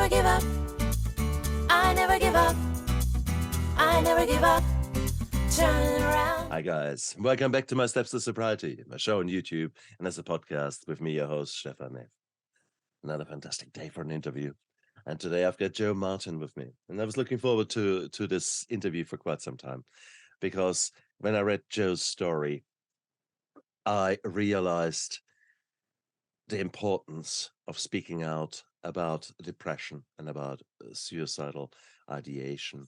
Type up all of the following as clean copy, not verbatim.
never give up. I never give up. I never give up. Turn around. Hi guys, welcome back to my Steps to Sobriety, my show on YouTube and as a podcast with me, your host, Stephan, Neff. Another fantastic day for an interview. And today I've got Joe Martin with me. And I was looking forward to this interview for quite some time because when I read Joe's story, I realized the importance of speaking out about depression and about suicidal ideation.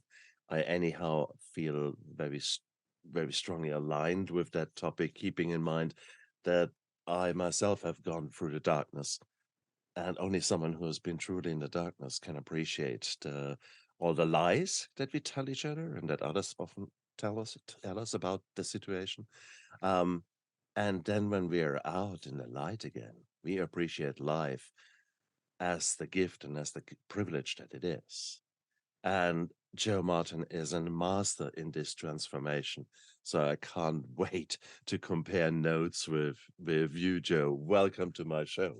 I anyhow feel very strongly aligned with that topic, keeping in mind that I myself have gone through the darkness, and only someone who has been truly in the darkness can appreciate all the lies that we tell each other and that others often tell us about the situation. And then when we're out in the light again, we appreciate life as the gift and as the privilege that it is. And Joe Martin is a master in this transformation. So I can't wait to compare notes with you, Joe. Welcome to my show.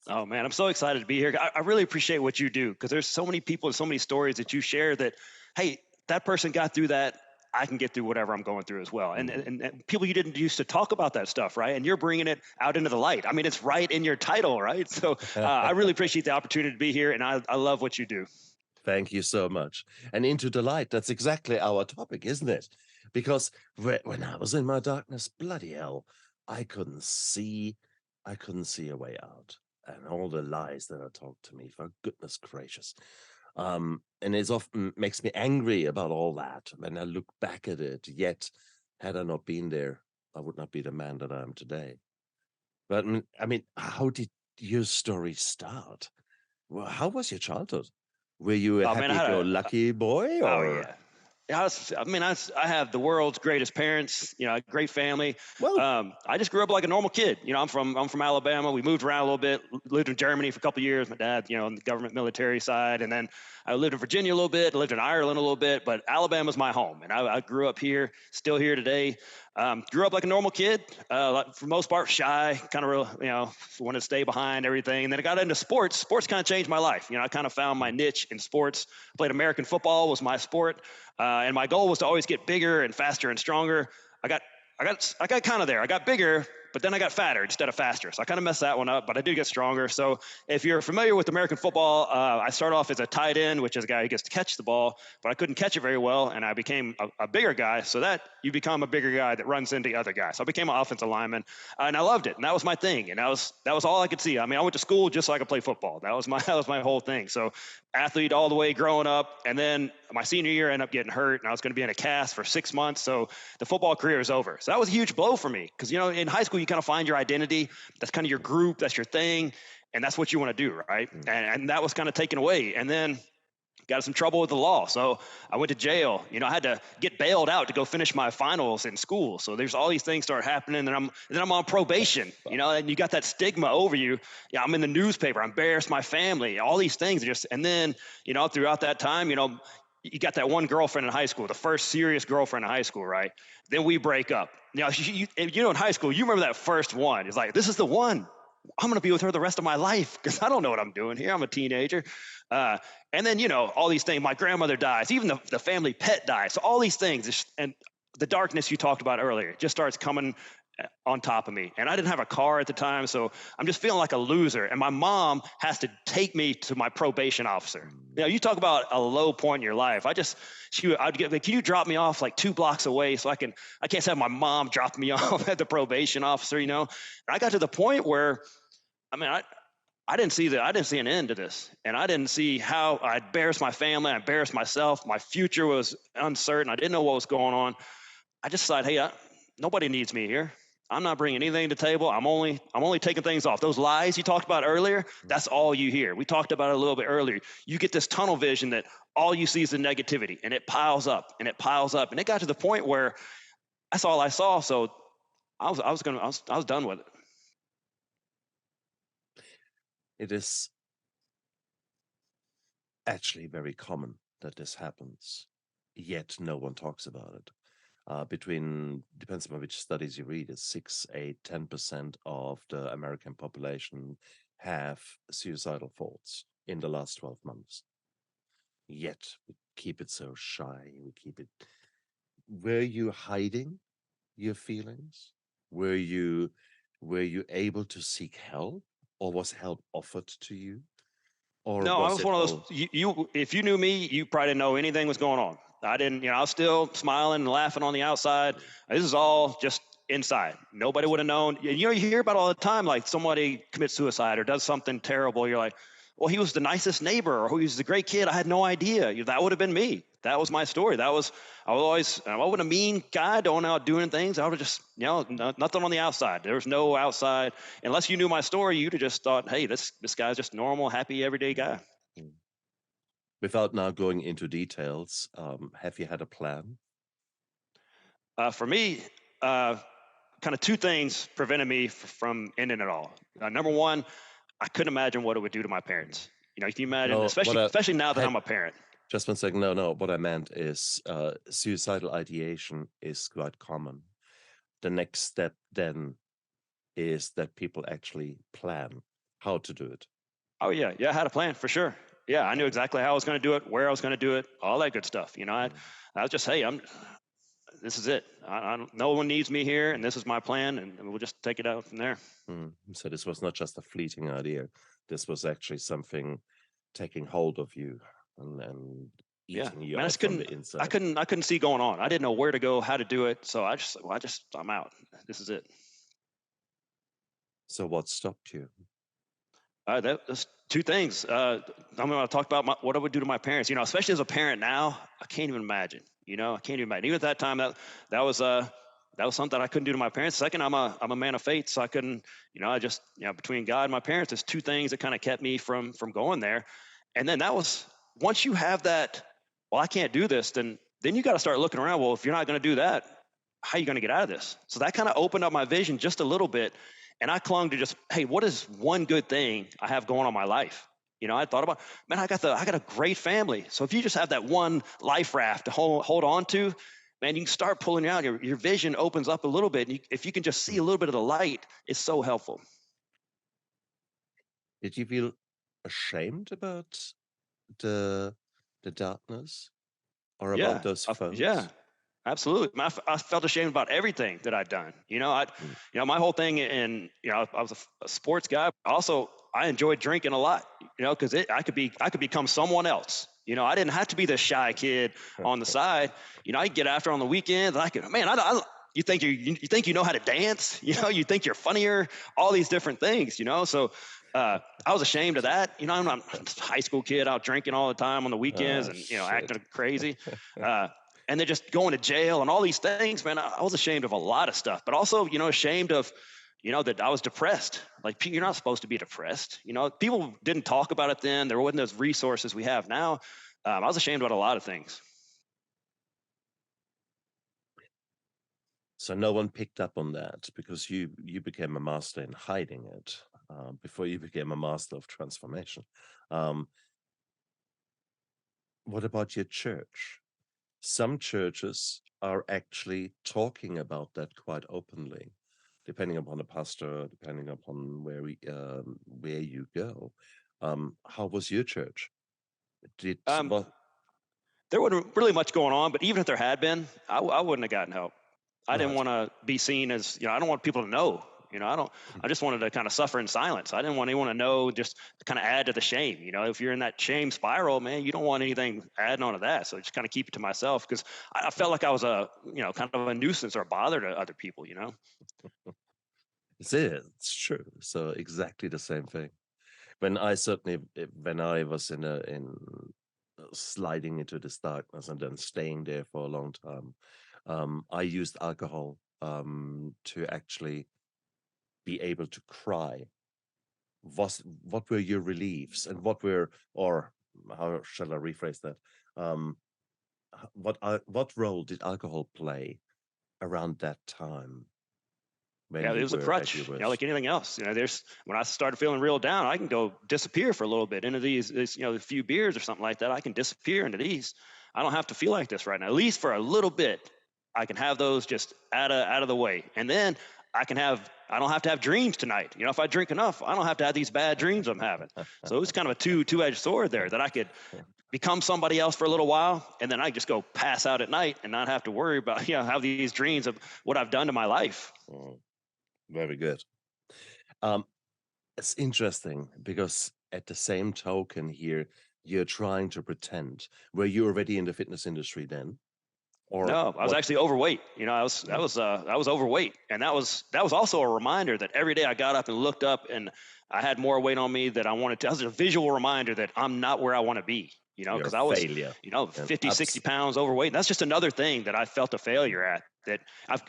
Oh man, I'm so excited to be here. I really appreciate what you do because there's so many people and so many stories that you share that, hey, that person got through that. I can get through whatever I'm going through as well. And people you didn't used to talk about that stuff, right? And you're bringing it out into the light. I mean, it's right in your title, right? So I really appreciate the opportunity to be here, and I love what you do. Thank you so much. And into the light, that's exactly our topic, isn't it? Because when I was in my darkness, bloody hell, I couldn't see a way out. And all the lies that are told to me, for goodness gracious. And it often makes me angry about all that when I look back at it. Yet, had I not been there, I would not be the man that I am today. But I mean, how did your story start? Well, how was your childhood? Were you a happy-go-lucky boy, or? Oh yeah. I have the world's greatest parents, a great family. Well, I just grew up like a normal kid. I'm from Alabama. We moved around a little bit, lived in Germany for a couple of years. My dad, on the government military side. And then I lived in Virginia a little bit, lived in Ireland a little bit, but Alabama's my home. And I grew up here, still here today. Grew up like a normal kid, for the most part, shy, kind of real, wanted to stay behind everything. And then I got into sports. Sports kind of changed my life. I kind of found my niche in sports. Played American football was my sport. And my goal was to always get bigger and faster and stronger. I got kind of there. I got bigger, but then I got fatter instead of faster. So I kind of messed that one up, but I did get stronger. So if you're familiar with American football, I started off as a tight end, which is a guy who gets to catch the ball, but I couldn't catch it very well, and I became a bigger guy. So that you become a bigger guy that runs into other guys. So I became an offensive lineman, and I loved it, and that was my thing, and that was all I could see. I mean, I went to school just so I could play football. That was my whole thing. So athlete all the way growing up, and then my senior year I ended up getting hurt, and I was going to be in a cast for 6 months. So the football career is over. So that was a huge blow for me because in high school you kind of find your identity. That's kind of your group. That's your thing, and that's what you want to do, right? And that was kind of taken away. And then got in some trouble with the law. So I went to jail. I had to get bailed out to go finish my finals in school. So there's all these things start happening, and then I'm on probation, and you got that stigma over you. Yeah, I'm in the newspaper. I embarrassed my family. All these things and then, throughout that time, you got that one girlfriend in high school, the first serious girlfriend in high school, right? Then we break up. Now, in high school, you remember that first one. It's like, this is the one. I'm going to be with her the rest of my life because I don't know what I'm doing here. I'm a teenager. And then, all these things. My grandmother dies. Even the family pet dies. So all these things. And the darkness you talked about earlier just starts coming on top of me. And I didn't have a car at the time, so I'm just feeling like a loser. And my mom has to take me to my probation officer. You talk about a low point in your life. I'd get, can you drop me off like 2 blocks away so I can't have my mom drop me off at the probation officer, And I got to the point where, I didn't see an end to this, and I didn't see how I embarrassed my family, I embarrassed myself. My future was uncertain. I didn't know what was going on. I just decided, hey, nobody needs me here. I'm not bringing anything to the table. I'm only taking things off. Those lies you talked about earlier, that's all you hear. We talked about it a little bit earlier. You get this tunnel vision that all you see is the negativity, and it piles up and it piles up. And it got to the point where that's all I saw. So I was done with it. it is actually very common that this happens, yet no one talks about it. Depends on which studies you read, it's 6, 8, 10% of the American population have suicidal thoughts. in the last 12 months. Yet we keep it so shy. We keep it. Were you hiding your feelings? Were you able to seek help, or was help offered to you, or No, I was was it one of those. all? If you knew me, you probably didn't know anything was going on. I didn't, I was still smiling and laughing on the outside. This is all just inside. Nobody would have known. You hear about all the time, like somebody commits suicide or does something terrible. You're like, well, he was the nicest neighbor, or he was a great kid. I had no idea. That would have been me. That was my story. I was always, I wasn't a mean guy, going out doing things. I would have just, nothing on the outside. There was no outside. Unless you knew my story, you'd have just thought, hey, this guy's just normal, happy, everyday guy. Mm. Without now going into details, have you had a plan? For me, kind of two things prevented me from ending it all. Number one, I couldn't imagine what it would do to my parents. If you imagine, No, especially now that had I'm a parent. just 1 second. No. What I meant is suicidal ideation is quite common. The next step then is that people actually plan how to do it. Oh yeah, I had a plan for sure. Yeah, I knew exactly how I was going to do it, where I was going to do it, all that good stuff. I was just, hey, this is it. No one needs me here, and this is my plan, and we'll just take it out from there. So this was not just a fleeting idea. This was actually something taking hold of you and Yeah, eating you man, out from the inside. I couldn't see going on. I didn't know where to go, how to do it. So I'm out. This is it. So what stopped you? That's two things. I'm going to talk about what I would do to my parents. Especially as a parent now, I can't even imagine. I can't even imagine. Even at that time, that was something I couldn't do to my parents. Second, I'm a man of faith, so I couldn't. I just between God and my parents, there's two things that kind of kept me from going there. And then that was once you have that. Well, I can't do this. Then you got to start looking around. Well, if you're not going to do that, how are you going to get out of this? So that kind of opened up my vision just a little bit. And I clung to just, hey, what is one good thing I have going on in my life? I thought about, man, I got a great family. So if you just have that one life raft to hold on to, man, you can start pulling out. Your vision opens up a little bit. And if you can just see a little bit of the light, it's so helpful. Did you feel ashamed about the darkness or Yeah, about those yeah. phones? Absolutely. I felt ashamed about everything that I'd done. My whole thing, and I was a sports guy. Also, I enjoyed drinking a lot. Because I could become someone else. I didn't have to be the shy kid on the side. I could get after on the weekends. You think you know how to dance. You think you're funnier. All these different things. So. I was ashamed of that. I'm a high school kid out drinking all the time on the weekends and acting crazy. And then just going to jail and all these things, man, I was ashamed of a lot of stuff, but also, ashamed of, that I was depressed. Like, you're not supposed to be depressed. People didn't talk about it then. There wasn't those resources we have now. I was ashamed about a lot of things. So no one picked up on that because you became a master in hiding it before you became a master of transformation. What about your church? Some churches are actually talking about that quite openly, depending upon the pastor, depending upon where you go. How was your church? Did Um, what? there wasn't really much going on, but even if there had been, I wouldn't have gotten help. I didn't Right. want to be seen as, I don't want people to know. I just wanted to kind of suffer in silence. I didn't want anyone to know, just to kind of add to the shame. If you're in that shame spiral, man, you don't want anything adding on to that. So just kind of keep it to myself because I felt like I was kind of a nuisance or a bother to other people. It's true. So exactly the same thing. When I was in sliding into this darkness and then staying there for a long time, I used alcohol to actually be able to cry. What were your reliefs and or how shall I rephrase that? Um, what role did alcohol play around that time when Yeah, it you was a were at crutch, your worst? like anything else. When I started feeling real down, I can go disappear for a little bit into these a few beers or something like that. I can disappear into these. I don't have to feel like this right now. At least for a little bit, I can have those just out of the way. And then I don't have to have dreams tonight. You know, if I drink enough, I don't have to have these bad dreams I'm having. So it was kind of a two-edged sword there, that I could become somebody else for a little while, and then I just go pass out at night and not have to worry about, have these dreams of what I've done to my life. Very good. It's interesting because at the same token here, you're trying to pretend. Were you already in the fitness industry then? Or No, I was what? actually overweight. I was overweight, and that was also a reminder that every day I got up and looked up, and I had more weight on me that I wanted to. That was a visual reminder that I'm not where I want to be. You're Because a I was, failure. And 50, 60 pounds overweight. And that's just another thing that I felt a failure at. That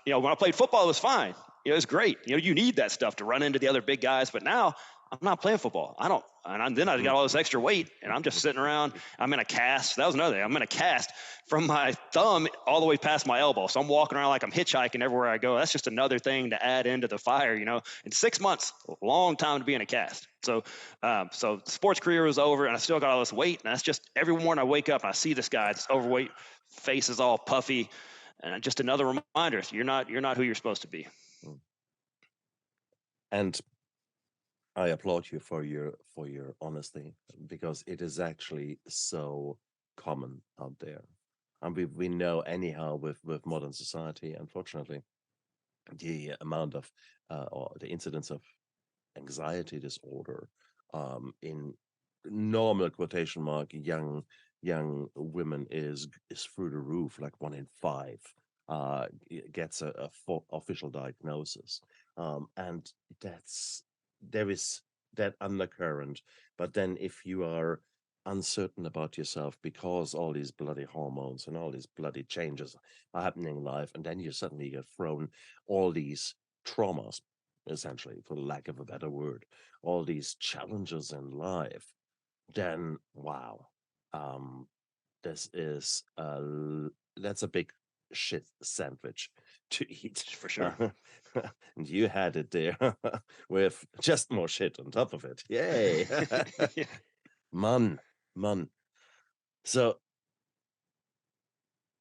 when I played football, it was fine. It was great. You need that stuff to run into the other big guys. But now I'm not playing football. I don't. And then I got all this extra weight, and I'm just sitting around. I'm in a cast. That was another thing. I'm in a cast from my thumb all the way past my elbow. So I'm walking around like I'm hitchhiking everywhere I go. That's just another thing to add into the fire. In 6 months, a long time to be in a cast. So the sports career was over, and I still got all this weight. And that's just every morning I wake up and I see this guy, this overweight, face is all puffy, and just another reminder: you're not who you're supposed to be. And I applaud you for your honesty, because it is actually so common out there. And we know anyhow with modern society, unfortunately, the amount of or the incidence of anxiety disorder in normal quotation mark young women is through the roof. Like 1 in 5 gets a full official diagnosis, and there is that undercurrent. But then if you are uncertain about yourself because all these bloody hormones and all these bloody changes are happening in life, and then you suddenly get thrown all these traumas, essentially, for lack of a better word, all these challenges in life, then wow, this is that's a big shit sandwich to eat For sure. And you had it there with just more shit on top of it. Yay. Yeah. man. So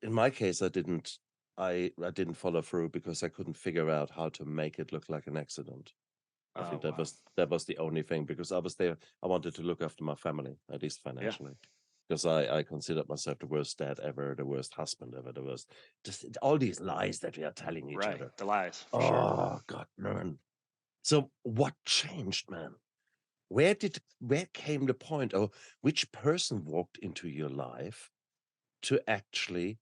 in my case, I didn't follow through because I couldn't figure out how to make it look like an accident. I think wow. that was the only thing, because I was there. I wanted to look after my family, at least financially, because I considered myself the worst dad ever, the worst husband ever, the worst. Just all these lies that we are telling each Right. other. The lies. For sure. Oh God, man. So what changed, man? Where came the point, or which person walked into your life to actually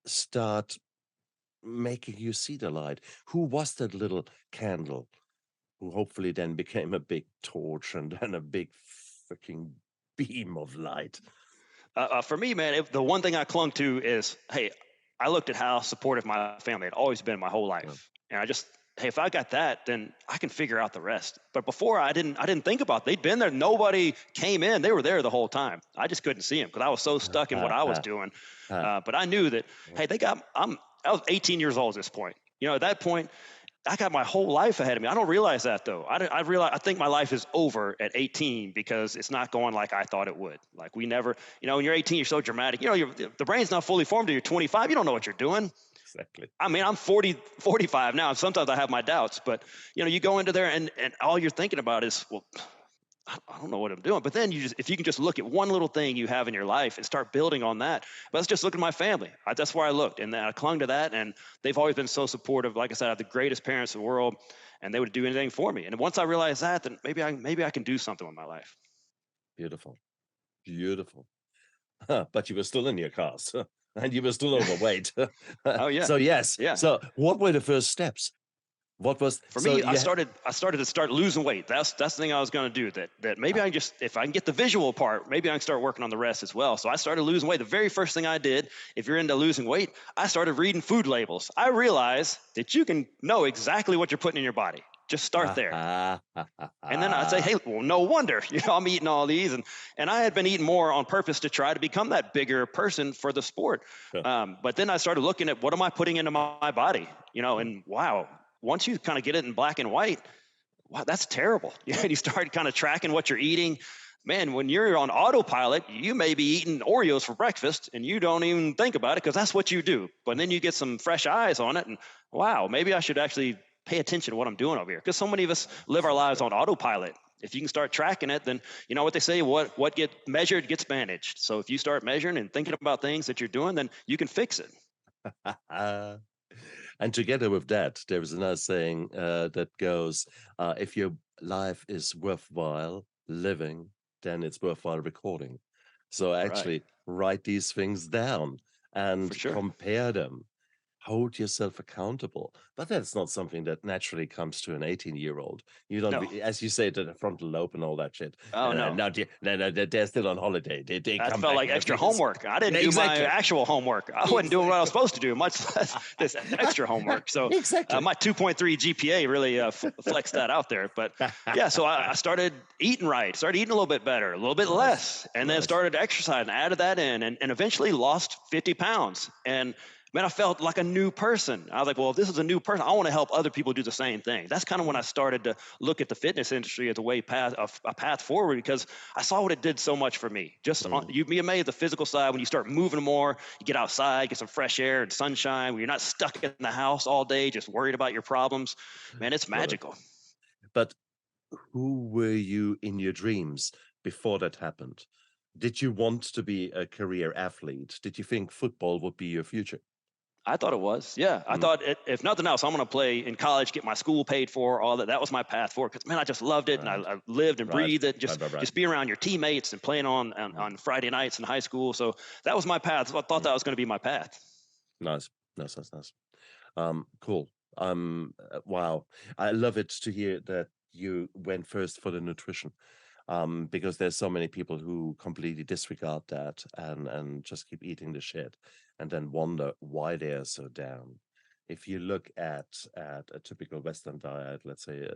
start making you see the light? Who was that little candle who hopefully then became a big torch and then a big freaking beam of light? For me, man, the one thing I clung to is, hey, I looked at how supportive my family had always been my whole life, and I just, hey, if I got that, then I can figure out the rest. But before, I didn't think about it. They'd been there. Nobody came in. They were there the whole time. I just couldn't see them because I was so stuck in what I was doing. But I knew that, hey, I was 18 years old at this point. At that point, I got my whole life ahead of me. I don't realize that, though. I think my life is over at 18 because it's not going like I thought it would. Like we never, when you're 18, you're so dramatic. The brain's not fully formed till you're 25. You don't know what you're doing. Exactly. I mean, I'm 45 now. Sometimes I have my doubts, but you go into there and all you're thinking about is, well, I don't know what I'm doing. But then if you can just look at one little thing you have in your life and start building on that. But let's just look at my family. That's where I looked, and I clung to that. And they've always been so supportive. Like I said, I have the greatest parents in the world, and they would do anything for me. And once I realized that, then maybe I can do something with my life. Beautiful. But you were still in your cast, and you were still overweight. Oh yeah. So yes. Yeah. So what were the first steps? What was for me? I started to losing weight. That's the thing I was going to do. That maybe if I can get the visual part, maybe I can start working on the rest as well. So I started losing weight. The very first thing I did, if you're into losing weight, I started reading food labels. I realized that you can know exactly what you're putting in your body. Just start there. And then I'd say, hey, well, no wonder, I'm eating all these. And I had been eating more on purpose to try to become that bigger person for the sport. Sure. But then I started looking at what am I putting into my body, and wow, once you kind of get it in black and white, wow, that's terrible. You start kind of tracking what you're eating. Man, when you're on autopilot, you may be eating Oreos for breakfast and you don't even think about it because that's what you do. But then you get some fresh eyes on it and wow, maybe I should actually pay attention to what I'm doing over here. Because so many of us live our lives on autopilot. If you can start tracking it, then you know what they say, what gets measured gets managed. So if you start measuring and thinking about things that you're doing, then you can fix it. And together with that, there is another saying that goes, if your life is worthwhile living, then it's worthwhile recording. So Right. actually write these things down and For sure. compare them. Hold yourself accountable. But that's not something that naturally comes to an 18-year-old. You don't, No. as you say, to the frontal lobe and all that shit. Oh, no. No, they're still on holiday. They That come felt back like extra homework. I didn't Yeah, do exactly. my actual homework. I wasn't doing what I was supposed to do, much less this extra homework. So Exactly. my 2.3 GPA really flexed that out there. But yeah, so I started eating right, started eating a little bit better, a little bit Nice. less, and then Nice. started exercising, added that in, and eventually lost 50 pounds. And man, I felt like a new person. I was like, well, if this is a new person, I want to help other people do the same thing. That's kind of when I started to look at the fitness industry as a path forward, because I saw what it did so much for me. Just you'd be amazed the physical side when you start moving more, you get outside, get some fresh air and sunshine, when you're not stuck in the house all day, just worried about your problems. Man, it's Love it. magical. But who were you in your dreams before that happened? Did you want to be a career athlete? Did you think football would be your future? I thought it was. Yeah. I thought if nothing else, I'm going to play in college, get my school paid for, all that. That was my path forward. Because, man, I just loved it. And I lived and breathed it. Just be around your teammates and playing on Friday nights in high school. So that was my path. I thought that was going to be my path. Nice. Cool. Wow. I love it to hear that you went first for the nutrition. Because there's so many people who completely disregard that and just keep eating the shit and then wonder why they are so down. If you look at a typical Western diet, let's say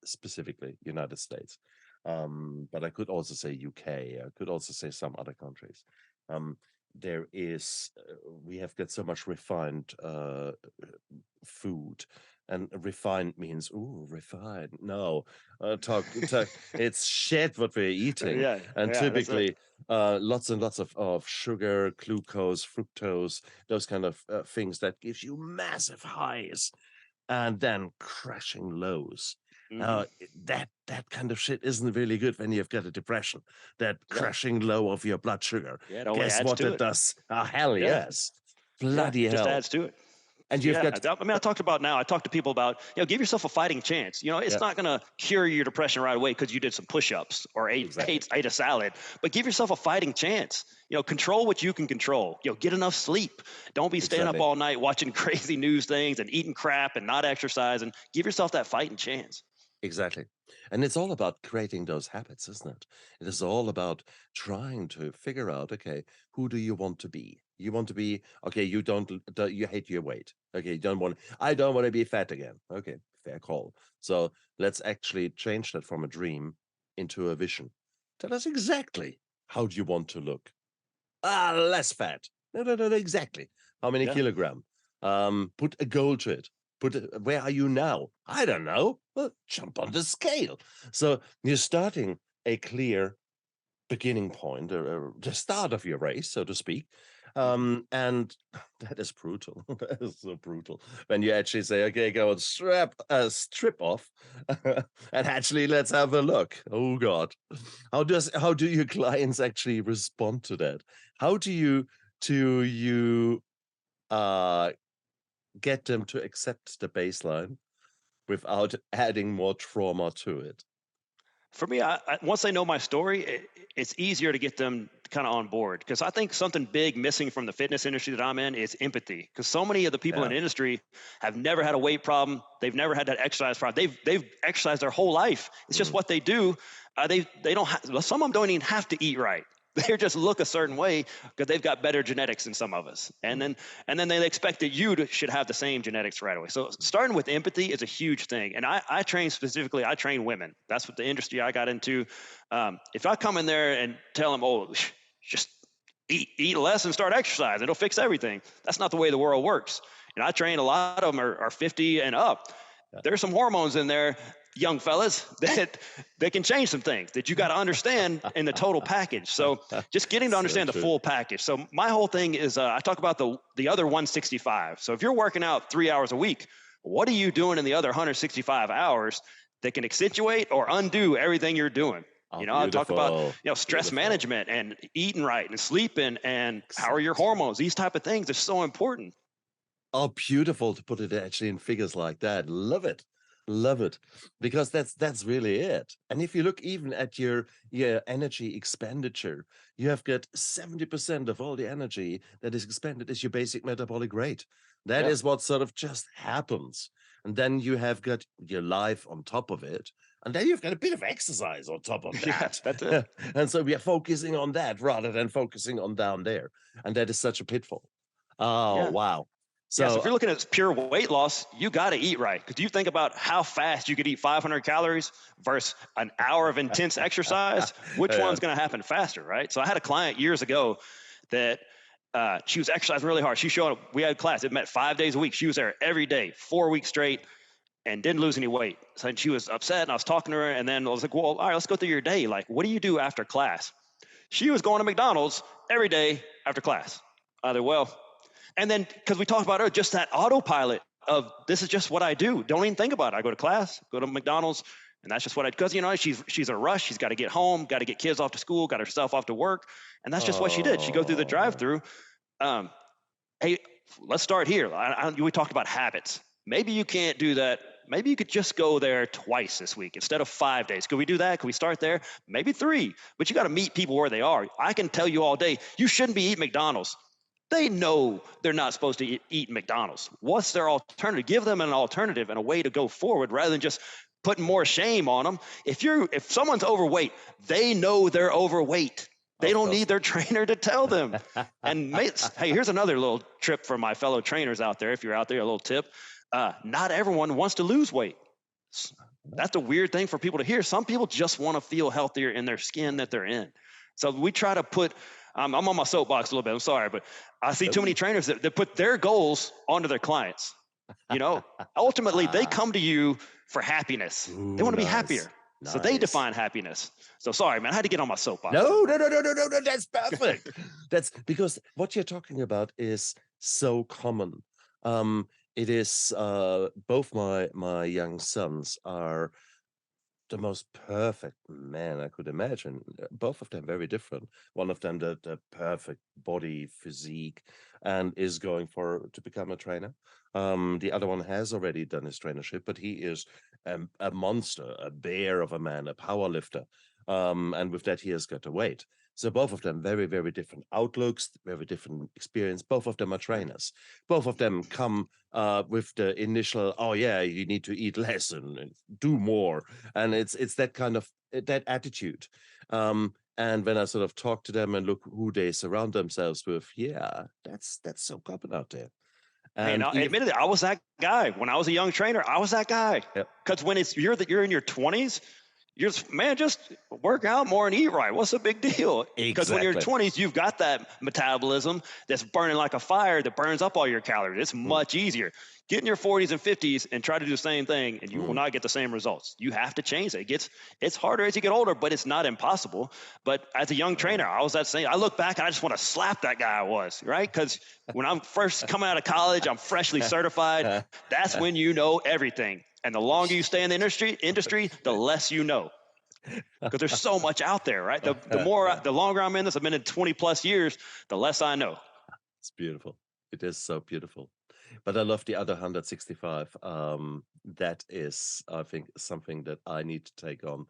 specifically United States, but I could also say UK, I could also say some other countries. There is, we have got so much refined food, and refined means refined. No, talk. It's shit what we're eating, Yeah. and Yeah. That's it. typically lots and lots of sugar, glucose, fructose, those kind of things that gives you massive highs and then crashing lows. That kind of shit isn't really good when you've got a depression. That Yeah. crashing low of your blood sugar. Yeah. It only Guess adds what to it it. does? Oh, hell Yeah. yes. Bloody Yeah. It just hell. adds to it. And you've Yeah, got I mean, I talk to people about, give yourself a fighting chance. It's Yeah. not going to cure your depression right away because you did some push-ups or Exactly. ate a salad, but give yourself a fighting chance. Control what you can control. Get enough sleep. Don't be staying up Exactly. all night watching crazy news things and eating crap and not exercising. Give yourself that fighting chance. Exactly. And it's all about creating those habits, isn't it? It is all about trying to figure out, okay, who do you want to be? You want to be, okay, you you hate your weight. Okay, I don't want to be fat again. Okay, fair call. So let's actually change that from a dream into a vision. Tell us exactly how do you want to look. Less fat. No, exactly. How many Yeah. kilogram? Put a goal to it. Where are you now? I don't know. Well, jump on the scale. So you're starting a clear beginning point, or the start of your race, so to speak. And that is brutal. That is so brutal. When you actually say, okay, go and strip off, and actually let's have a look. Oh God. How do your clients actually respond to that? How do you uh get them to accept the baseline without adding more trauma to it? For me, once they know my story, it's easier to get them kind of on board, because I think something big missing from the fitness industry that I'm in is empathy. Because so many of the people in the industry have never had a weight problem, they've never had that exercise problem. They've exercised their whole life. It's just what they do. They don't. Some of them don't even have to eat right. They just look a certain way because they've got better genetics than some of us. And then they expect that should have the same genetics right away. So starting with empathy is a huge thing. And I train women. That's what the industry I got into. If I come in there and tell them, just eat less and start exercising, it'll fix everything. That's not the way the world works. And I train, a lot of them are 50 and up. There's some hormones in there, young fellas, that can change some things that you got to understand in the total package. So just getting to understand the full package. So my whole thing is, I talk about the other 165. So if you're working out 3 hours a week, What are you doing in the other 165 hours that can accentuate or undo everything you're doing? Oh, You know, I talk about, beautiful. stress Beautiful. management and eating right and sleeping and how are your Exactly. hormones. These type of things are so important. Oh, beautiful to put it actually in figures like that. Love it. Love it. Because that's really it. And if you look even at your energy expenditure, you have got 70% of all the energy that is expended is your basic metabolic rate. That Yeah. is what sort of just happens. And then you have got your life on top of it. And then you've got a bit of exercise on top of Yeah, that. that's it. And so we are focusing on that rather than focusing on down there. And that is such a pitfall. Oh, Yeah. wow. Yeah, so So if you're looking at pure weight loss, you got to eat right. Because you think about how fast you could eat 500 calories versus an hour of intense exercise. Which yeah. one's going to happen faster, right? So I had a client years ago that she was exercising really hard. She showed up. We had class. It met 5 days a week. She was there every day, 4 weeks straight, and didn't lose any weight. So she was upset, and I was talking to her, and then I was like, well, all right, let's go through your day. Like, what do you do after class? She was going to McDonald's every day after class. And then, because we talked about her, just that autopilot of this is just what I do. Don't even think about it. I go to class, go to McDonald's, and that's just what I do. Because, she's in a rush. She's got to get home, got to get kids off to school, got herself off to work. And that's just what she did. She go through the Oh, drive-through. Hey, let's start here. We talked about habits. Maybe you can't do that. Maybe you could just go there twice this week instead of 5 days. Could we do that? Could we start there? Maybe 3. But you got to meet people where they are. I can tell you all day, you shouldn't be eating McDonald's. They know they're not supposed to eat McDonald's. What's their alternative? Give them an alternative and a way to go forward rather than just putting more shame on them. If someone's overweight, they know they're overweight. They of don't course. need their trainer to tell them. And hey, here's another little trip for my fellow trainers out there. If you're out there, a little tip. Not everyone wants to lose weight. That's a weird thing for people to hear. Some people just want to feel healthier in their skin that they're in. So we try to put, I'm on my soapbox a little bit, I'm sorry, but I see too many trainers that put their goals onto their clients. Ultimately, they come to you for happiness. Ooh, They want to be nice. happier. So they Nice. define happiness. So sorry, man, I had to get on my soapbox. No, that's perfect. That's because what you're talking about is so common. It is both my young sons are the most perfect man I could imagine. Both of them very different. One of them the perfect body physique and is going to become a trainer. The other one has already done his trainership, but he is a monster, a bear of a man, a power lifter. And with that, he has got to weight. So both of them very, very different outlooks, very different experience. Both of them are trainers. Both of them come with the initial, oh yeah, you need to eat less and do more, and it's that kind of that attitude. And when I sort of talk to them and look who they surround themselves with, yeah, that's so common out there. Hey, And now, admittedly, I was that guy when I was a young trainer. I was that guy. Yep. Because when you're in your 20s, just work out more and eat right. What's the big deal? Because when you're in your 20s, you've got that metabolism that's burning like a fire that burns up all your calories. It's much easier. Get in your 40s and 50s and try to do the same thing, and you will not get the same results. You have to change it. It's harder as you get older, but it's not impossible. But as a young trainer, I was that same. I look back and I just want to slap that guy I was, right? Because when I'm first coming out of college, I'm freshly certified. That's when you know everything. And the longer you stay in the industry, the less you know. Because there's so much out there, right? The longer I'm in this, I've been in 20 plus years, the less I know. It's beautiful. It is so beautiful. But I love the other 165. That is, I think, something that I need to take on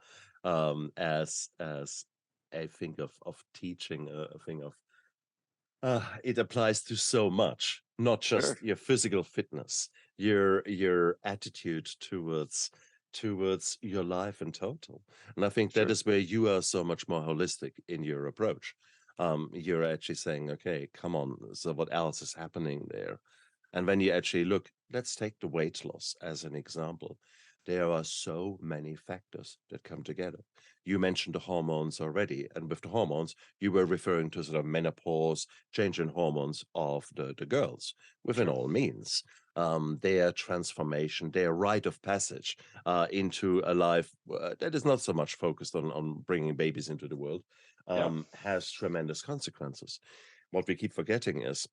as a thing of teaching, a thing of it applies to so much, not just your physical fitness, your attitude towards your life in total. And I think that is where you are so much more holistic in your approach. You're actually saying, okay, come on, so what else is happening there? And when you actually look, let's take the weight loss as an example. There are so many factors that come together. You mentioned the hormones already, and with the hormones, you were referring to sort of menopause, change in hormones of the girls, within all means. Their transformation, their rite of passage into a life that is not so much focused on bringing babies into the world, has tremendous consequences. What we keep forgetting is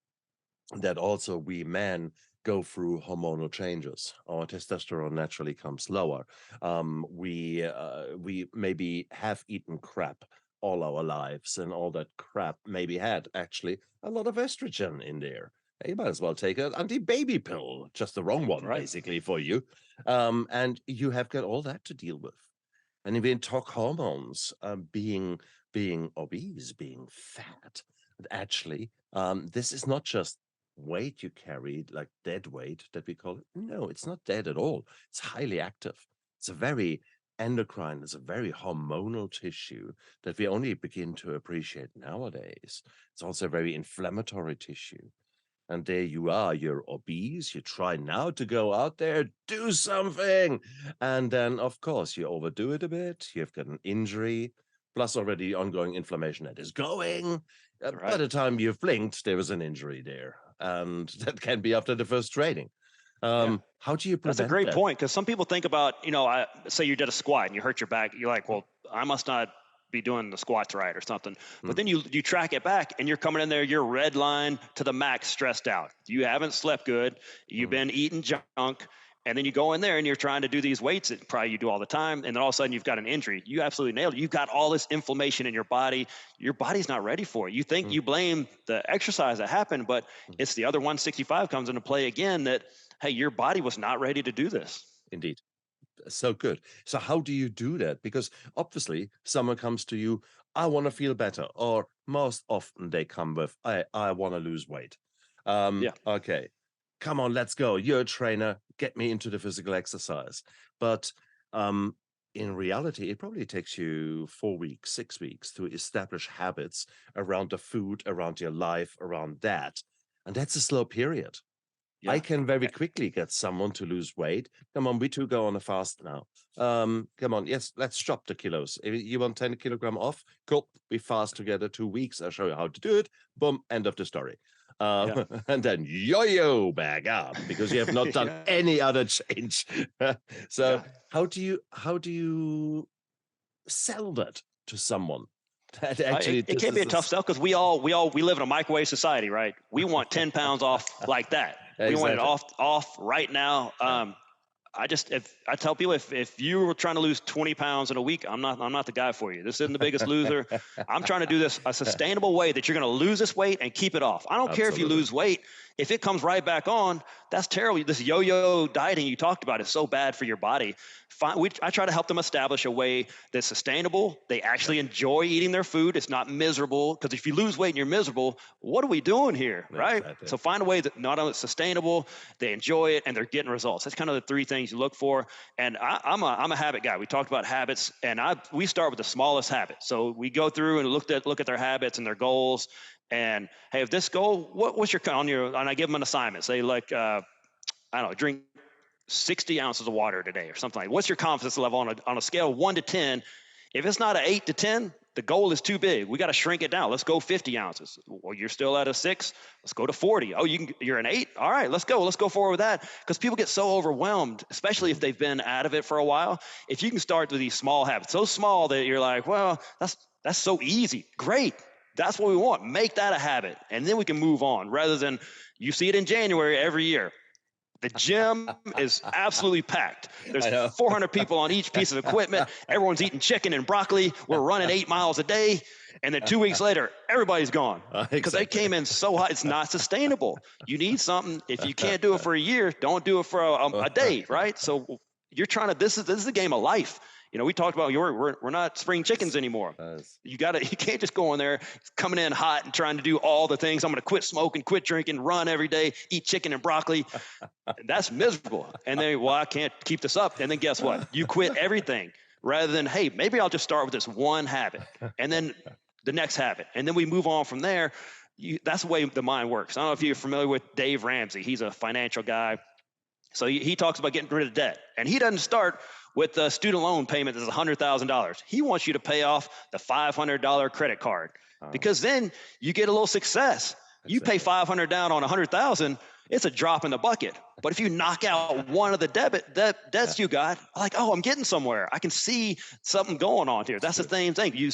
that also we men go through hormonal changes. Our testosterone naturally comes lower. We maybe have eaten crap all our lives, and all that crap maybe had actually a lot of estrogen in there. You might as well take an anti-baby pill, just the wrong one, Right. basically, for you. And you have got all that to deal with. And even talk hormones, being obese, being fat. And actually, this is not just weight you carry, like dead weight that we call it. No, it's not dead at all. It's highly active. It's a very endocrine, it's a very hormonal tissue that we only begin to appreciate nowadays. It's also a very inflammatory tissue. And there you are, you're obese, you try now to go out there, do something. And then, of course, you overdo it a bit, you've got an injury, plus already ongoing inflammation that is going. By Right. the time you've blinked, there was an injury there. And that can be after the first training. How do you That's a prevent great that? point, because some people think about, say you did a squat and you hurt your back. You're like, well, I must not be doing the squats right or something. But then you track it back and you're coming in there, you're red line to the max, stressed out. You haven't slept good. You've been eating junk. And then you go in there and you're trying to do these weights that probably you do all the time. And then all of a sudden you've got an injury. You absolutely nailed it. You've got all this inflammation in your body. Your body's not ready for it. You think you blame the exercise that happened, but it's the other 165 comes into play again that, hey, your body was not ready to do this. Indeed. So good. So how do you do that? Because obviously someone comes to you, I want to feel better, or most often they come with, I want to lose weight. Yeah. Okay, come on, let's go. You're a trainer, get me into the physical exercise. But in reality, it probably takes you 4 weeks, 6 weeks to establish habits around the food, around your life, around that. And that's a slow period. I Yeah. can very quickly get someone to lose weight. Come on, we two go on a fast now. Come on, yes, let's drop the kilos. If you want 10 kilogram off, cool. We fast together 2 weeks. I'll show you how to do it. Boom, end of the story. Yeah. And then yo-yo back up because you have not done Yeah. any other change. So Yeah. how do you sell that to someone? That actually, It this can be is a tough sell, because we live in a microwave society, right? We want 10 pounds off like that. We want it Exactly. off right now. If I tell people, if you were trying to lose 20 pounds in a week, I'm not the guy for you. This isn't The Biggest Loser. I'm trying to do this a sustainable way that you're going to lose this weight and keep it off. I don't care if you Absolutely. lose weight. If it comes right back on, that's terrible. This yo-yo dieting you talked about is so bad for your body. I try to help them establish a way that's sustainable. They actually enjoy eating their food. It's not miserable, because if you lose weight and you're miserable, what are we doing here, right? Exactly. So find a way that not only it's sustainable, they enjoy it, and they're getting results. That's kind of the three things you look for. And I'm a habit guy. We talked about habits, and we start with the smallest habit. So we go through and look at their habits and their goals. And hey, if this goal, what's your and I give them an assignment. Say like, I don't know, drink 60 ounces of water today or something like that. What's your confidence level on a scale of 1 to 10? If it's not an 8 to 10, the goal is too big. We got to shrink it down. Let's go 50 ounces. Well, you're still at a 6. Let's go to 40. Oh, you're an 8. All right, let's go. Let's go forward with that, because people get so overwhelmed, especially if they've been out of it for a while. If you can start with these small habits, so small that you're like, well, that's so easy. Great. That's what we want. Make that a habit, and then we can move on, rather than you see it in January every year. The gym is absolutely packed. There's 400 people on each piece of equipment. Everyone's eating chicken and broccoli. We're running 8 miles a day. And then 2 weeks later, everybody's gone, because they came in so hot. It's not sustainable. You need something. If you can't do it for a year, don't do it for a day, right? So you're trying to, this is a game of life. We talked about we're not spring chickens anymore. You can't just go in there coming in hot and trying to do all the things. I'm going to quit smoking, quit drinking, run every day, eat chicken and broccoli. That's miserable. And then, well, I can't keep this up. And then guess what? You quit everything, rather than, hey, maybe I'll just start with this one habit, and then the next habit, and then we move on from there. That's the way the mind works. I don't know if you're familiar with Dave Ramsey. He's a financial guy. So he talks about getting rid of debt, and he doesn't start with a student loan payment that's $100,000. He wants you to pay off the $500 credit card, because then you get a little success. You pay $500 down on $100,000, it's a drop in the bucket. But if you knock out one of the debts you got, like, oh, I'm getting somewhere. I can see something going on here. That's the same thing.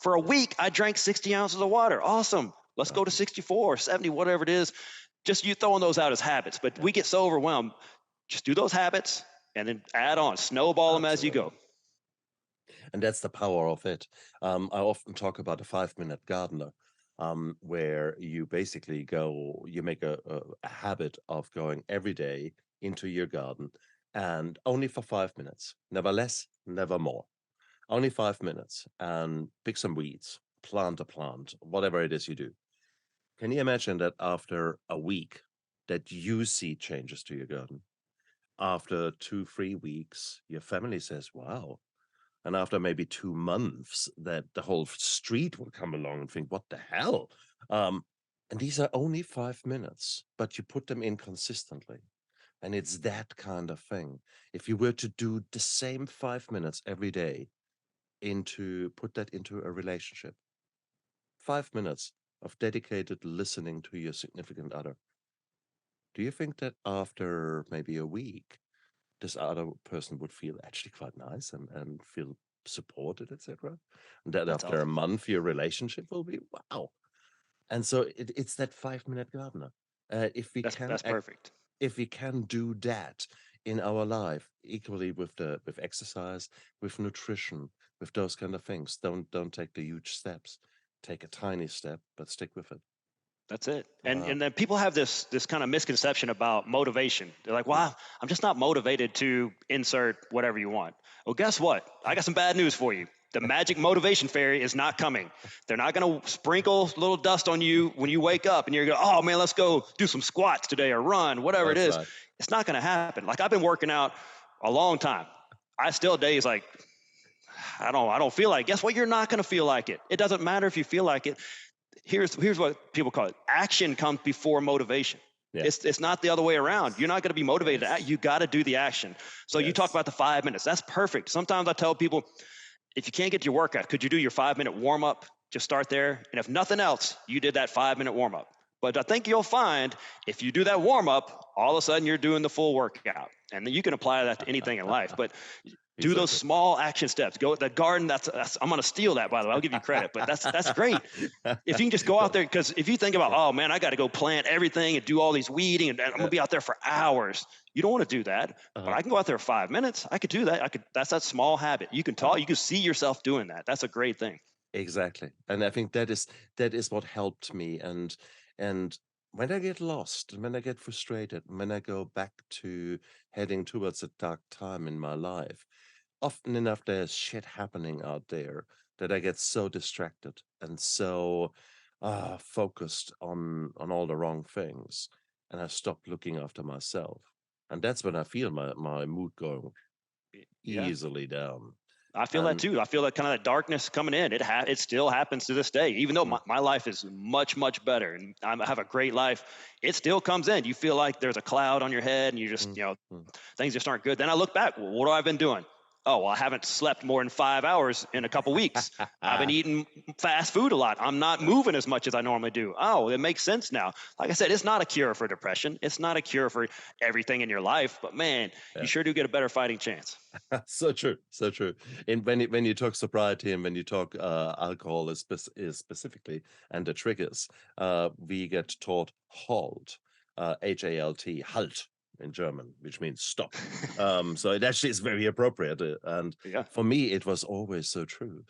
For a week, I drank 60 ounces of water. Awesome. Let's go to 64 or 70, whatever it is. just you throwing those out as habits. But we get so overwhelmed. Just do those habits and then add on, snowball them as you Absolutely. go. And that's the power of it. I often talk about a 5-minute gardener, where you basically you make a habit of going every day into your garden and only for 5 minutes, never less, never more. Only 5 minutes and pick some weeds, plant a plant, whatever it is you do. Can you imagine that after a week that you see changes to your garden? After 2, 3 weeks, your family says, wow. And after maybe 2 months, that the whole street will come along and think, what the hell? And these are only 5 minutes, but you put them in consistently. And it's that kind of thing. If you were to do the same 5 minutes every day, put that into a relationship, 5 minutes of dedicated listening to your significant other. Do you think that after maybe a week, this other person would feel actually quite nice and feel supported, etc.? And that That's after a awesome. month, your relationship will be wow. And so it's that 5-minute gardener. If we can That's perfect. if we can do that in our life equally with exercise, with nutrition, with those kind of things, don't take the huge steps. Take a tiny step, but stick with it. That's it. Uh, And then people have this kind of misconception about motivation. They're like, mm, "Wow, I'm just not motivated to insert whatever you want." Well, guess what? I got some bad news for you. The magic motivation fairy is not coming. They're not going to sprinkle a little dust on you when you wake up and you're going, "Oh man, let's go do some squats today or run, whatever it that's is." right. It's not going to happen. Like I've been working out a long time. I still days like I don't feel like. Guess what? You're not going to feel like it. It doesn't matter if you feel like it. Here's what people call it. Action comes before motivation. Yeah. It's not the other way around. You're not going to be motivated to act. Yes. You got to do the action. So you talk Yes. about the 5 minutes. That's perfect. Sometimes I tell people, if you can't get your workout, could you do your 5 minute warm up? Just start there. And if nothing else, you did that 5 minute warm up. But I think you'll find if you do that warm up, all of a sudden you're doing the full workout. And then you can apply that to anything in life. But do those Exactly. small action steps. Go the garden. That's I'm going to steal that, by the way. I'll give you credit, but that's great. If you can just go out there, because if you think about, oh man, I got to go plant everything and do all these weeding, and I'm gonna be out there for hours. You don't want to do that, but Uh-huh. I can go out there 5 minutes. I could do that. That's that small habit. You can talk. You can see yourself doing that. That's a great thing. Exactly. And I think that is what helped me. And when I get lost, and when I get frustrated, and when I go back to heading towards a dark time in my life, often enough there's shit happening out there that I get so distracted and so focused on all the wrong things, and I stop looking after myself. And that's when I feel my mood going Yeah. easily down. I feel that And too. I feel that kind of that darkness coming in. It still happens to this day, even though mm, my life is much better and I have a great life. It still comes in. You feel like there's a cloud on your head, and you just mm, mm. things just aren't good. Then I look back. Well, what have I been doing? Oh, well, I haven't slept more than 5 hours in a couple weeks. I've been eating fast food a lot. I'm not moving as much as I normally do. Oh, it makes sense now. Like I said, it's not a cure for depression. It's not a cure for everything in your life. But man, you Yeah. sure do get a better fighting chance. So true, so true. And when you talk sobriety and when you talk alcohol is specifically and the triggers, we get taught halt, HALT, halt in German, which means stop. So it actually is very appropriate. And Yeah. for me, it was always so true.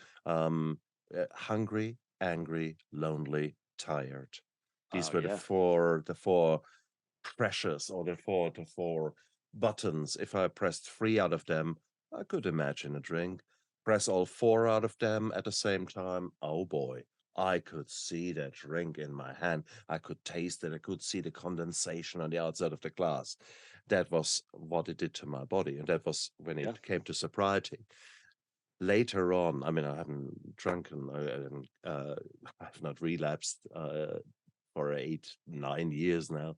Hungry, angry, lonely, tired. These Oh were yeah. the four pressures, or the four buttons. If I pressed 3 out of them, I could imagine a drink. Press all 4 out of them at the same time. Oh boy, I could see that drink in my hand. I could taste it. I could see the condensation on the outside of the glass. That was what it did to my body. And that was when Yeah. it came to sobriety. Later on, I mean, I haven't drunken, I've not relapsed for 8, 9 years now.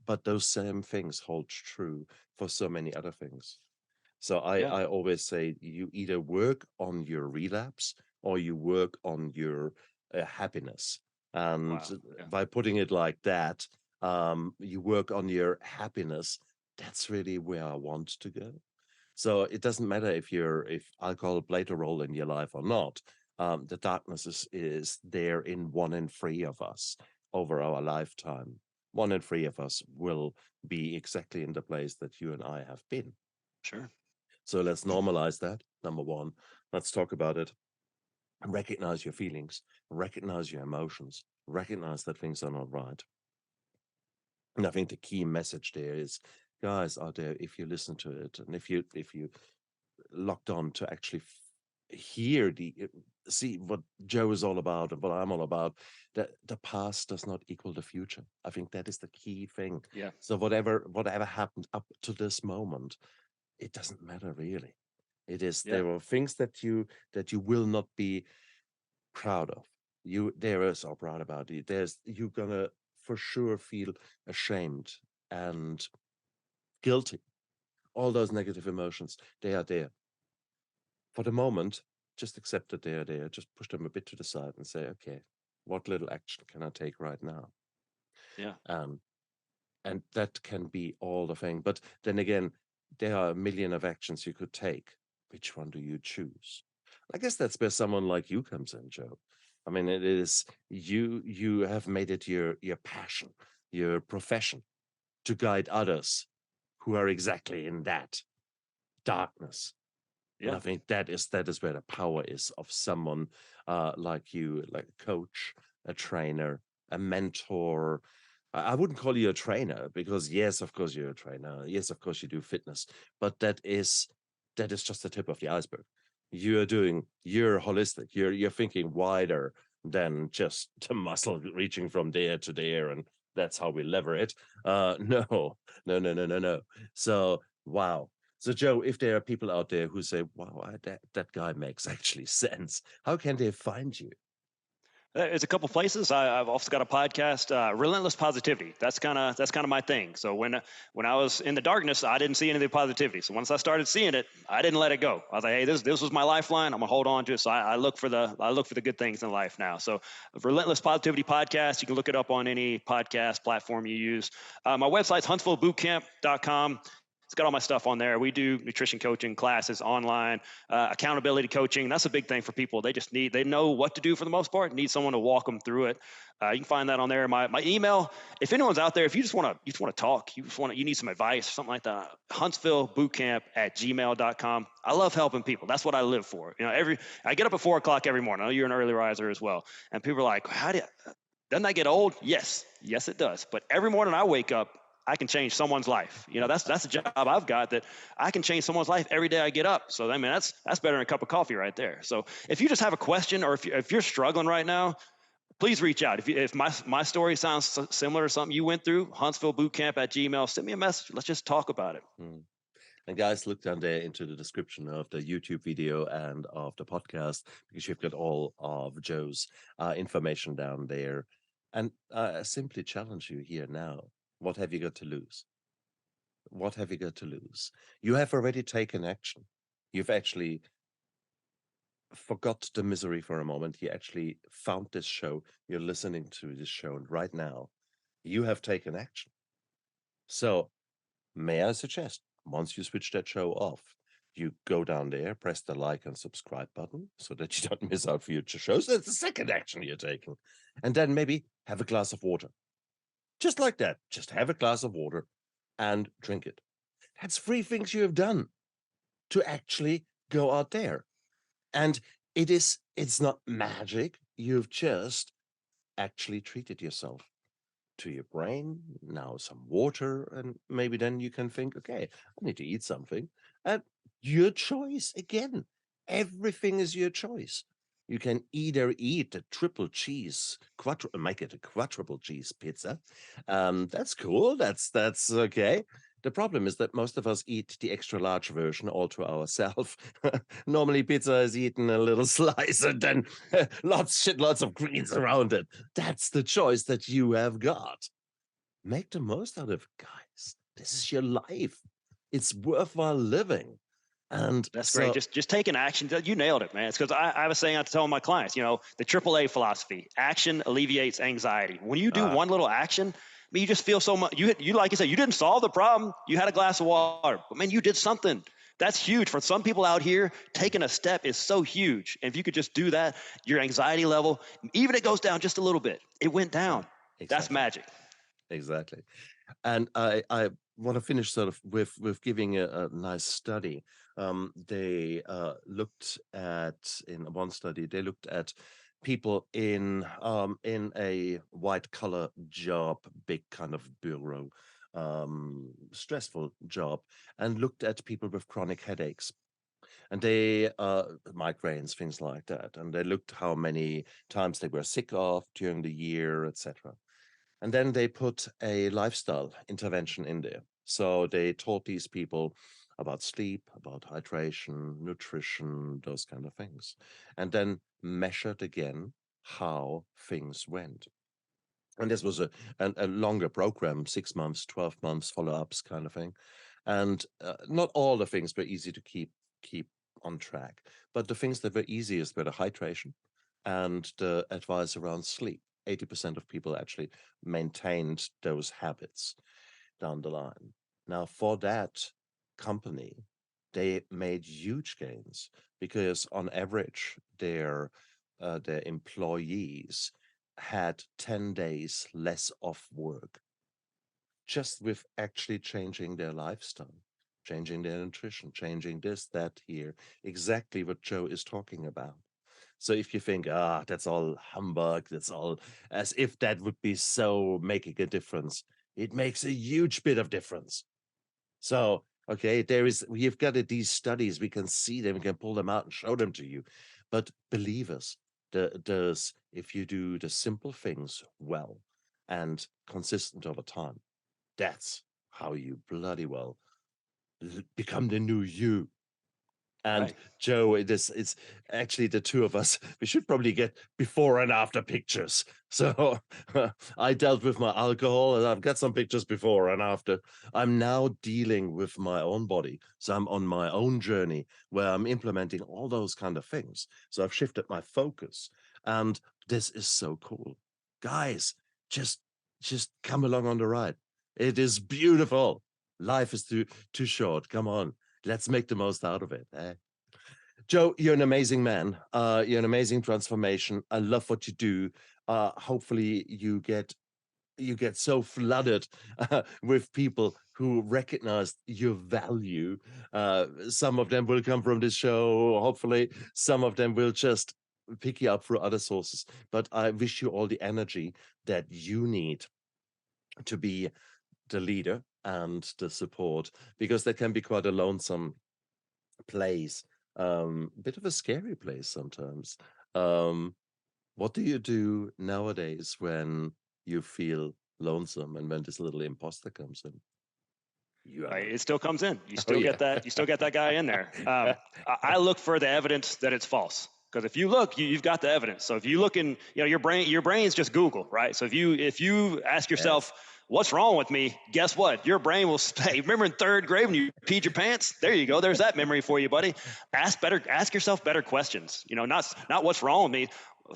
But those same things hold true for so many other things. So I, Yeah. I always say you either work on your relapse or you work on your happiness. And Wow. Yeah. by putting it like that, you work on your happiness. That's really where I want to go. So it doesn't matter if alcohol played a role in your life or not. The darkness is there in 1 in 3 of us over our lifetime. 1 in 3 of us will be exactly in the place that you and I have been. Sure. So let's normalize that. Number one, let's talk about it. Recognize your feelings, recognize your emotions, recognize that things are not right. And I think the key message there is, guys out there, if you listen to it and if you locked on to actually hear see what Joe is all about and what I'm all about, that the past does not equal the future. I think that is the key thing. Yeah. So whatever happened up to this moment, it doesn't matter really. It is Yeah. there are things that you will not be proud of. There is so proud about it. You're gonna for sure feel ashamed and guilty. All those negative emotions, they are there. For the moment, just accept that they are there. Just push them a bit to the side and say, okay, what little action can I take right now? Yeah. And that can be all the thing. But then again, there are a million of actions you could take. Which one do you choose? I guess that's where someone like you comes in, Joe. I mean, it is you have made it your passion, your profession to guide others who are exactly in that darkness. And I Yeah. think that is where the power is of someone like you, like a coach, a trainer, a mentor. I wouldn't call you a trainer because yes, of course you're a trainer. Yes, of course you do fitness, but that is just the tip of the iceberg. You're holistic. You're thinking wider than just the muscle reaching from there to there, and that's how we lever it. No, no, no, no, no, no. So wow. So, Joe, if there are people out there who say, wow, that guy makes actually sense, how can they find you? There's a couple places. I've also got a podcast, Relentless Positivity. That's kind of my thing. So when I was in the darkness, I didn't see any of the positivity. So once I started seeing it, I didn't let it go. I was like, hey, this was my lifeline. I'm gonna hold on to it. So I look for the good things in life now. So Relentless Positivity podcast. You can look it up on any podcast platform you use. My website's huntsvillebootcamp.com. It's got all my stuff on there. We do nutrition coaching classes online, accountability coaching. That's a big thing for people. They know what to do for the most part, need someone to walk them through it. You can find that on there. My email, if anyone's out there, if you just want to talk, you need some advice, something like that, huntsvillebootcamp@gmail.com. I love helping people. That's what I live for. I get up at 4:00 every morning. I know you're an early riser as well. And people are like, doesn't that get old? Yes, it does. But every morning I wake up, I can change someone's life. That's a job I've got, that I can change someone's life every day I get up. So I mean, that's better than a cup of coffee right there. So if you just have a question, or if you're struggling right now, please reach out. If my story sounds similar to something you went through, huntsvillebootcamp@gmail, send me a message. Let's just talk about it. And guys, look down there into the description of the YouTube video and of the podcast, because you've got all of Joe's information down there. And I simply challenge you here now. What have you got to lose? What have you got to lose? You have already taken action. You've actually forgot the misery for a moment. You actually found this show. You're listening to this show. And right now, you have taken action. So, may I suggest, once you switch that show off, you go down there, press the like and subscribe button so that you don't miss out future shows. That's the second action you're taking. And then maybe have a glass of water. Just like that. Just have a glass of water and drink it. That's 3 things you have done to actually go out there. And it's not magic. You've just actually treated yourself to your brain, now some water, and maybe then you can think, okay, I need to eat something. And your choice again. Everything is your choice. You can either eat a triple cheese, make it a quadruple cheese pizza. That's cool. That's okay. The problem is that most of us eat the extra large version all to ourselves. Normally, pizza is eaten a little slice and then lots of greens around it. That's the choice that you have got. Make the most out of it, guys. This is your life. It's worthwhile living. And That's so, great. Just taking action. You nailed it, man. It's because I was saying, I tell my clients, the AAA philosophy: action alleviates anxiety. When you do one little action, I mean, you just feel so much. You like you said, you didn't solve the problem. You had a glass of water, but man, you did something. That's huge for some people out here. Taking a step is so huge. And if you could just do that, your anxiety level, even it goes down just a little bit. It went down. That's exactly. magic. Exactly. And I want to finish sort of with giving a nice study. They looked at in one study they looked at people in a white collar job, big kind of bureau, stressful job, and looked at people with chronic headaches. And they migraines, things like that, and they looked how many times they were sick of during the year, etc. And then they put a lifestyle intervention in there. So they taught these people about sleep, about hydration, nutrition, those kind of things. And then measured again how things went. And this was a longer program, 6 months, 12 months, follow-ups kind of thing. And not all the things were easy to keep on track, but the things that were easiest were the hydration and the advice around sleep. 80% of people actually maintained those habits down the line. Now, for that company, they made huge gains because on average, their employees had 10 days less off work just with actually changing their lifestyle, changing their nutrition, changing this, that, here, exactly what Joe is talking about. So if you think, that's all humbug, that's all as if that would be so making a difference, it makes a huge bit of difference. So, okay, we've got these studies, we can see them, we can pull them out and show them to you. But believe us, if you do the simple things well and consistent over time, that's how you bloody well become the new you. And Right. Joe, it's actually the two of us. We should probably get before and after pictures. So I dealt with my alcohol, and I've got some pictures before and after. I'm now dealing with my own body. So I'm on my own journey where I'm implementing all those kind of things. So I've shifted my focus. And this is so cool. Guys, just come along on the ride. It is beautiful. Life is too short. Come on. Let's make the most out of it. Joe, you're an amazing man. You're an amazing transformation. I love what you do. Hopefully you get so flooded with people who recognize your value. Some of them will come from this show. Hopefully, some of them will just pick you up through other sources. But I wish you all the energy that you need to be the leader and the support, because that can be quite a lonesome place, bit of a scary place sometimes. What do you do nowadays when you feel lonesome and when this little imposter comes in? You are Right. It still comes in. You oh still yeah. get that. You still get that guy in there. I look for the evidence that it's false. Because if you look, you've got the evidence. So if you look in, your brain's just Google, right? So if you ask yourself, what's wrong with me? Guess what? Your brain will stay. Remember in third grade when you peed your pants? There you go. There's that memory for you, buddy. Ask yourself better questions. Not what's wrong with me.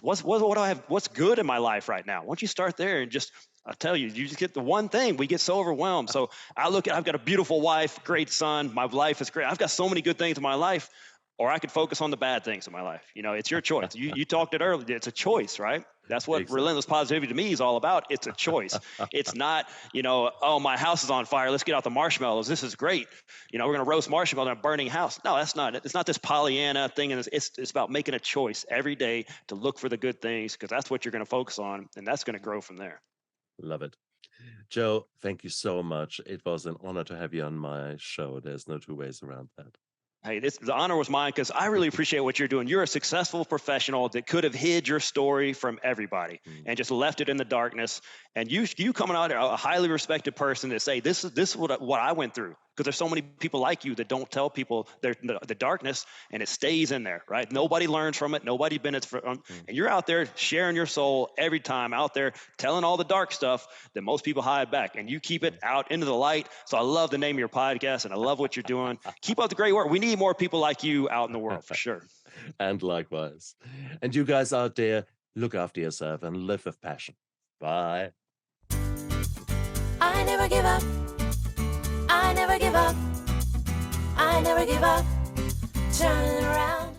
What do I have? What's good in my life right now? Once you start there and just, I'll tell you, you just get the one thing. We get so overwhelmed. So I've got a beautiful wife, great son. My life is great. I've got so many good things in my life. Or I could focus on the bad things in my life. It's your choice. You talked it earlier. It's a choice, right? That's what Exactly. relentless positivity to me is all about. It's a choice. It's not, oh, my house is on fire. Let's get out the marshmallows. This is great. We're going to roast marshmallows in a burning house. No, that's not it. It's not this Pollyanna thing. And it's about making a choice every day to look for the good things, because that's what you're going to focus on. And that's going to grow from there. Love it. Joe, thank you so much. It was an honor to have you on my show. There's no two ways around that. Hey, the honor was mine, because I really appreciate what you're doing. You're a successful professional that could have hid your story from everybody and just left it in the darkness. And you coming out a highly respected person to say, this is what I went through. Because there's so many people like you that don't tell people the darkness, and it stays in there, right? Nobody learns from it. Nobody benefits from it. And you're out there sharing your soul every time, out there telling all the dark stuff that most people hide back. And you keep it out into the light. So I love the name of your podcast, and I love what you're doing. Keep up the great work. We need more people like you out in the world, for sure. And likewise. And you guys out there, look after yourself and live with passion. Bye. I never give up. I never give up. I never give up. Turning around.